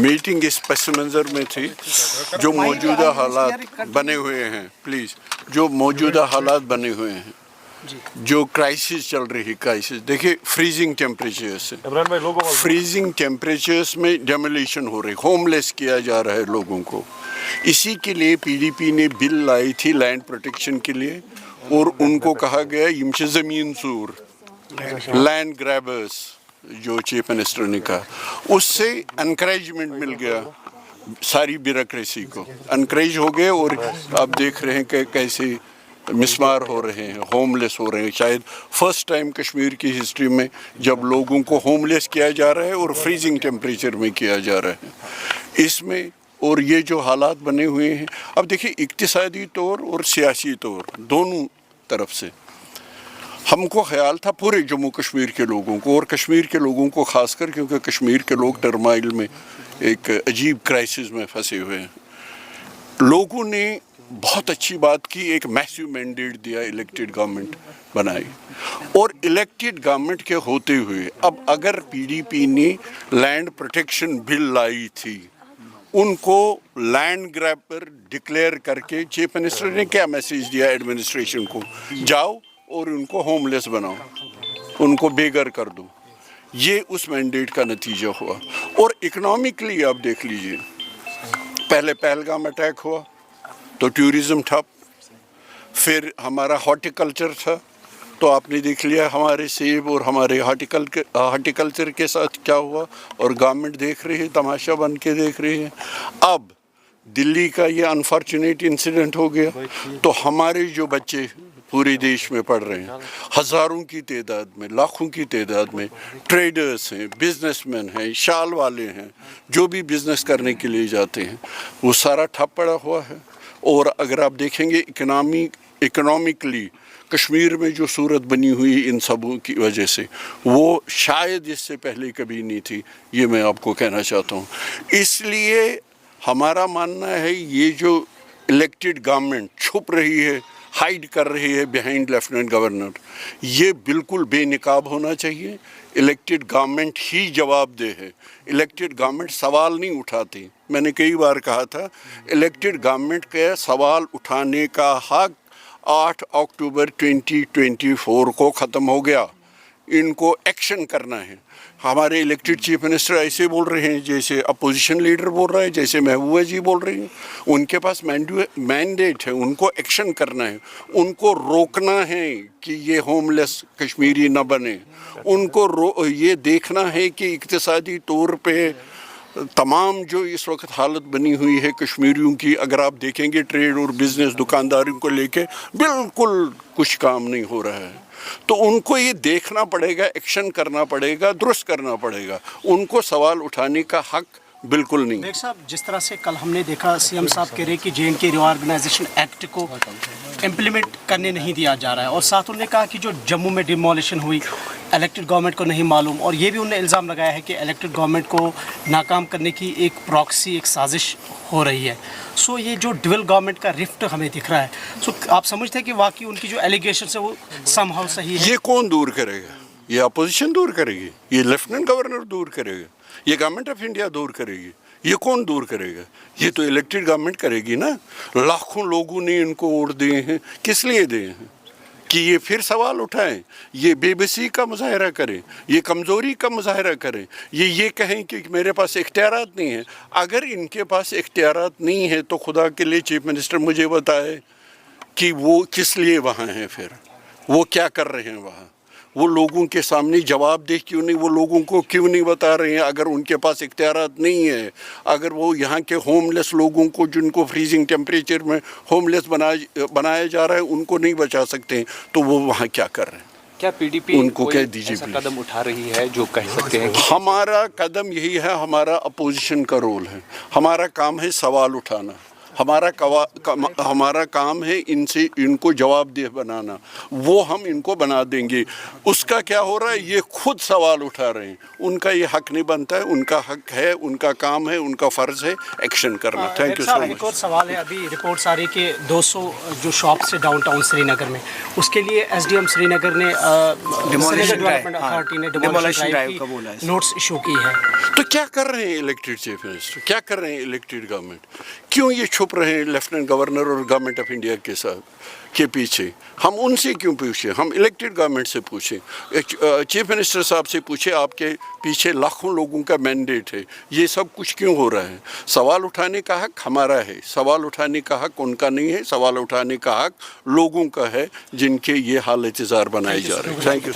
Meeting इस पस मंज़र में थी जो मौजूदा हालात बने हुए हैं, प्लीज़, जो मौजूदा हालात बने हुए हैं, जो क्राइसिस चल रही क्राइसिस, देखिए फ्रीजिंग टेम्परेचर्स, फ्रीजिंग टेम्परेचर्स में डेमोलिशन हो रही, होमलेस किया जा रहा है लोगों को। इसी के लिए पीडीपी ने बिल लाई थी लैंड प्रोटेक्शन के लिए, और उनको कहा गया यम छ ज़मीन चूर, लैंड ग्रैबर्स, जो चीफ मिनिस्टर ने कहा, उससे एनकरेजमेंट मिल गया सारी ब्यूरोक्रेसी को, एनकरेज हो गए। और आप देख रहे हैं कि कैसे मिसमार हो रहे हैं, होमलेस हो रहे हैं। शायद फर्स्ट टाइम कश्मीर की हिस्ट्री में जब लोगों को होमलेस किया जा रहा है और फ्रीजिंग टेम्परेचर में किया जा रहा है इसमें। और ये जो हालात बने हुए हैं, अब देखिए इक्तिसादी तौर और सियासी तौर दोनों तरफ से हमको ख्याल था पूरे जम्मू कश्मीर के लोगों को, और कश्मीर के लोगों को खासकर, क्योंकि कश्मीर के लोग टर्माइल में एक अजीब क्राइसिस में फंसे हुए हैं। लोगों ने बहुत अच्छी बात की, एक मैसिव मैंडेट दिया, इलेक्टेड गवर्नमेंट बनाई, और इलेक्टेड गवर्नमेंट के होते हुए अब अगर पीडीपी ने लैंड प्रोटेक्शन बिल लाई थी, उनको लैंड ग्रैब पर डिक्लेयर करके चीफ मिनिस्टर ने क्या मैसेज दिया एडमिनिस्ट्रेशन को, जाओ और उनको होमलेस बनाओ, उनको बेघर कर दो। ये उस मैंडेट का नतीजा हुआ। और इकोनॉमिकली आप देख लीजिए, पहले पहलगाम अटैक हुआ तो टूरिज़्म ठप, फिर हमारा हॉर्टिकल्चर था तो आपने देख लिया हमारे सेब और हमारे हॉर्टिकल्चर के साथ क्या हुआ, और गवर्नमेंट देख रही है, तमाशा बन के देख रही है। अब दिल्ली का ये अनफॉर्चुनेट इंसिडेंट हो गया, तो हमारे जो बच्चे पूरे देश में पढ़ रहे हैं, हज़ारों की तादाद में, लाखों की तादाद में ट्रेडर्स हैं, बिजनेसमैन हैं, शाल वाले हैं, जो भी बिज़नेस करने के लिए जाते हैं, वो सारा ठप पड़ा हुआ है। और अगर आप देखेंगे इकोनॉमिकली कश्मीर में जो सूरत बनी हुई इन सबों की वजह से, वो शायद इससे पहले कभी नहीं थी, ये मैं आपको कहना चाहता हूँ। इसलिए हमारा मानना है ये जो इलेक्टेड गवर्नमेंट छुप रही है, हाइड कर रही है बिहाइंड लेफ्टिनेंट गवर्नर, ये बिल्कुल बेनकाब होना चाहिए। इलेक्टेड गवर्नमेंट ही जवाबदेह है, इलेक्टेड गवर्नमेंट सवाल नहीं उठाती। मैंने कई बार कहा था, इलेक्टेड गवर्नमेंट के सवाल उठाने का हक 8 अक्टूबर 2024 को ख़त्म हो गया। इनको एक्शन करना है। हमारे इलेक्टेड चीफ मिनिस्टर ऐसे बोल रहे हैं जैसे अपोजिशन लीडर बोल रहे हैं, जैसे महबूबा जी बोल रही हैं। उनके पास मैंडेट है, उनको एक्शन करना है, उनको रोकना है कि ये होमलेस कश्मीरी न बने, उनको ये देखना है कि इक्तिसादी तौर पे तमाम जो इस वक्त हालत बनी हुई है कश्मीरियों की, अगर आप देखेंगे ट्रेड और बिज़नेस दुकानदारों को लेके बिल्कुल कुछ काम नहीं हो रहा है। तो उनको ये देखना पड़ेगा, एक्शन करना पड़ेगा, दुरुस्त करना पड़ेगा। उनको सवाल उठाने का हक बिल्कुल नहीं। बेग साहब, जिस तरह से कल हमने देखा सीएम साहब कह रहे कि JNK रीऑर्गेनाइजेशन एक्ट को इम्प्लीमेंट करने नहीं दिया जा रहा है, और साथ उन्होंने कहा कि जो जम्मू में डिमोलिशन हुई इलेक्टेड गवर्नमेंट को नहीं मालूम, और ये भी उन्होंने इल्ज़ाम लगाया है कि इलेक्टेड गवर्नमेंट को नाकाम करने की एक प्रॉक्सी, एक साजिश हो रही है। सो ये जो डुअल गवर्नमेंट का रिफ्ट हमें दिख रहा है, सो आप समझते हैं कि वाकई उनकी जो एलिगेशन है वो समहाउ सही है? ये कौन दूर करेगा? ये अपोजिशन दूर करेगी, ये लेफ्टिनेंट गवर्नर दूर करेगा, ये गवर्नमेंट ऑफ इंडिया दूर करेगी, ये कौन दूर करेगा? ये तो इलेक्टेड गवर्नमेंट करेगी ना। लाखों लोगों ने इनको वोट दिए हैं, किस लिए दिए हैं? कि ये फिर सवाल उठाएं, ये बेबसी का मुजाहरा करें, ये कमज़ोरी का मुजाहरा करें, ये कहें कि मेरे पास इख्तियारात नहीं है। अगर इनके पास इख्तियारात नहीं है तो खुदा के लिए चीफ मिनिस्टर मुझे बताए कि वो किस लिए वहाँ हैं, फिर वो क्या कर रहे हैं वहाँ, वो लोगों के सामने जवाबदेह क्यों नहीं, वो लोगों को क्यों नहीं बता रहे हैं? अगर उनके पास इख्तियारात नहीं है, अगर वो यहाँ के होमलेस लोगों को, जिनको फ्रीजिंग टेम्परेचर में होमलेस बनाया जा रहा है, उनको नहीं बचा सकते हैं, तो वो वहाँ क्या कर रहे हैं? क्या पीडीपी उनको कह दीजिए ऐसा कदम उठा रही है जो कह सकते हैं कि हमारा कदम यही है, हमारा अपोजिशन का रोल है, हमारा काम है सवाल उठाना, हमारा काम है इनसे इनको जवाबदेह बनाना, वो हम इनको बना देंगे। उसका क्या हो रहा है, ये खुद सवाल उठा रहे हैं। उनका ये हक नहीं बनता है, उनका हक है, उनका काम है, उनका फ़र्ज़ है एक्शन करना। थैंक यू सो एक मच। और सवाल है, अभी रिपोर्ट्स आ रही कि 200 जो शॉप्स है डाउनटाउन श्रीनगर में, उसके लिए एसडीएम श्रीनगर ने श्रीनगर डेवलपमेंट अथॉरिटी ने डिमोलिशन ड्राइव की नोट्स इशू की है। तो क्या कर रहे हैं इलेक्टेड चीफ मिनिस्टर, क्या कर रहे हैं इलेक्टेड गवर्नमेंट? क्यों ये छुप रहे हैं लेफ्टिनेंट गवर्नर और गवर्नमेंट ऑफ इंडिया के साथ के पीछे? हम उनसे क्यों पूछें, हम इलेक्टेड गवर्नमेंट से पूछें, चीफ मिनिस्टर साहब से पूछे, आपके पीछे लाखों लोगों का मैंडेट है, ये सब कुछ क्यों हो रहा है? सवाल उठाने का हक हमारा है, सवाल उठाने का हक उनका नहीं है, सवाल उठाने का हक लोगों का है जिनके ये हाल इंतज़ार बनाए जा रहे हैं। Thank you.